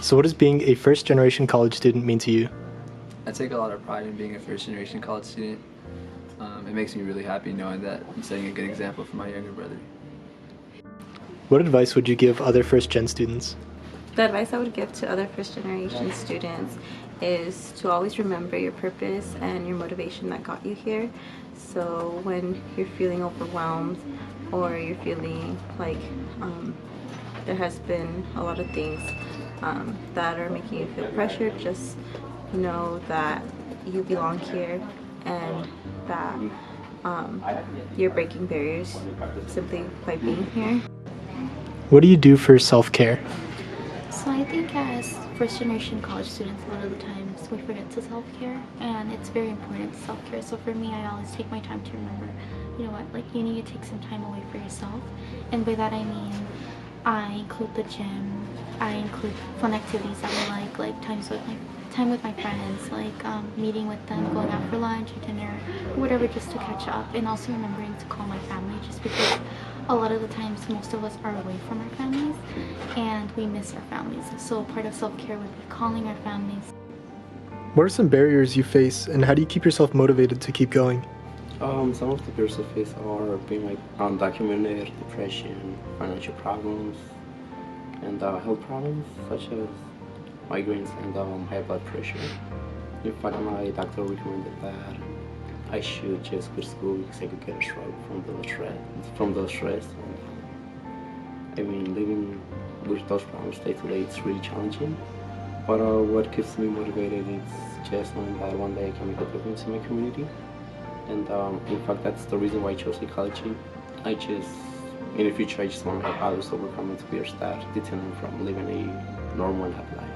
So what does being a first-generation college student mean to you? I take a lot of pride in being a first-generation college student. It makes me really happy knowing that I'm setting a good example for my younger brother. What advice would you give other first-gen students? The advice I would give to other first-generation students is to always remember your purpose and your motivation that got you here. So when you're feeling overwhelmed or you're feeling like there has been a lot of things that are making you feel pressured, just know that you belong here and that you're breaking barriers simply by being here. What do you do for self-care? So I think as first-generation college students, a lot of the times we forget to self-care, and it's very important to self-care. So for me, I always take my time to remember, you know what, like you need to take some time away for yourself. And by that I mean I include the gym, I include fun activities that I like time with my friends, like meeting with them, going out for lunch or dinner or whatever, just to catch up, and also remembering to call my family, just because a lot of the times most of us are away from our families and we miss our families. So part of self-care would be calling our families. What are some barriers you face, and how do you keep yourself motivated to keep going? Some of the barriers I face are being like undocumented, depression, financial problems, and health problems such as migraines and high blood pressure. In fact, my doctor recommended that I should just quit school because I could get a stroke from the stress. And, I mean, living with those problems day to day, it's really challenging. But what keeps me motivated is just knowing that one day I can make a difference in my community. And in fact, that's the reason why I chose ecology. In the future, I just want to help others overcome mental barriers that deter them from living a normal and happy life.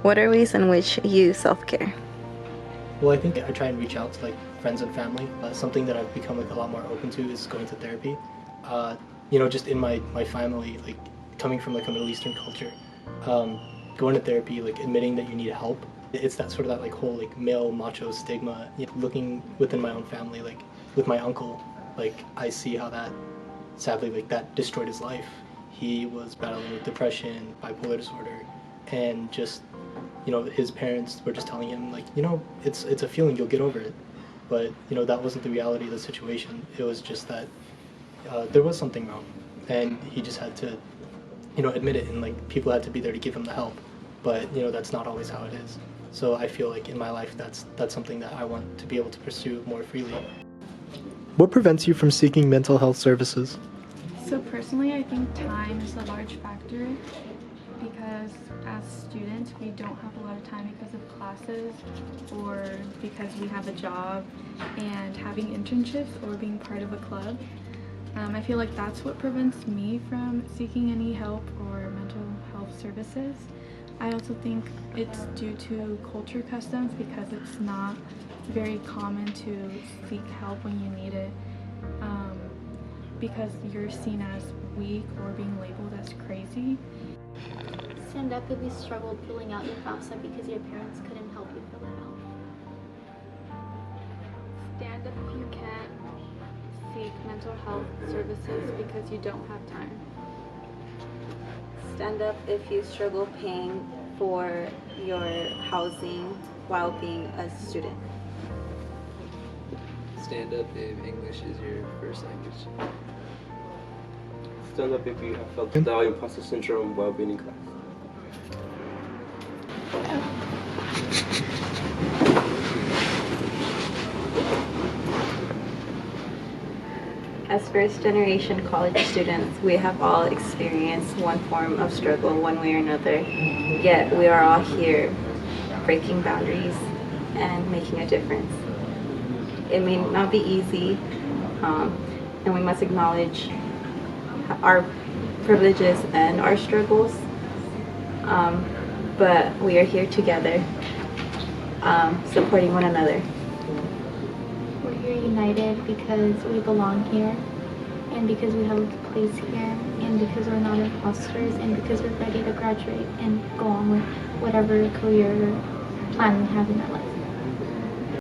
What are ways in which you self-care? Well, I think I try and reach out to like friends and family. Something that I've become like a lot more open to is going to therapy. Just in my family, like coming from like a Middle Eastern culture, going to therapy, like admitting that you need help. It's that sort of that like whole like male macho stigma. Looking within my own family, like with my uncle, like I see how that sadly like that destroyed his life. He was battling with depression, bipolar disorder, and just his parents were just telling him like, it's a feeling, you'll get over it. But that wasn't the reality of the situation. It was just that there was something wrong, and he just had to admit it, and like people had to be there to give him the help. But that's not always how it is. So I feel like in my life that's something that I want to be able to pursue more freely. What prevents you from seeking mental health services? So personally, I think time is a large factor, because as students we don't have a lot of time because of classes or because we have a job, and having internships or being part of a club. I feel like that's what prevents me from seeking any help or mental health services. I also think it's due to culture customs, because it's not very common to seek help when you need it, because you're seen as weak or being labeled as crazy. Stand up if you struggled filling out your FAFSA because your parents couldn't help you fill it out. Stand up if you can't seek mental health services because you don't have time. Stand up if you struggle paying for your housing while being a student. Stand up if English is your first language. Stand up if you have felt the imposter syndrome while being in class. As first-generation college students, we have all experienced one form of struggle one way or another, yet we are all here breaking boundaries and making a difference. It may not be easy, and we must acknowledge our privileges and our struggles, but we are here together, supporting one another. We're here united because we belong here, and because we have a place here, and because we're not imposters, and because we're ready to graduate and go on with whatever career plan we have in our life.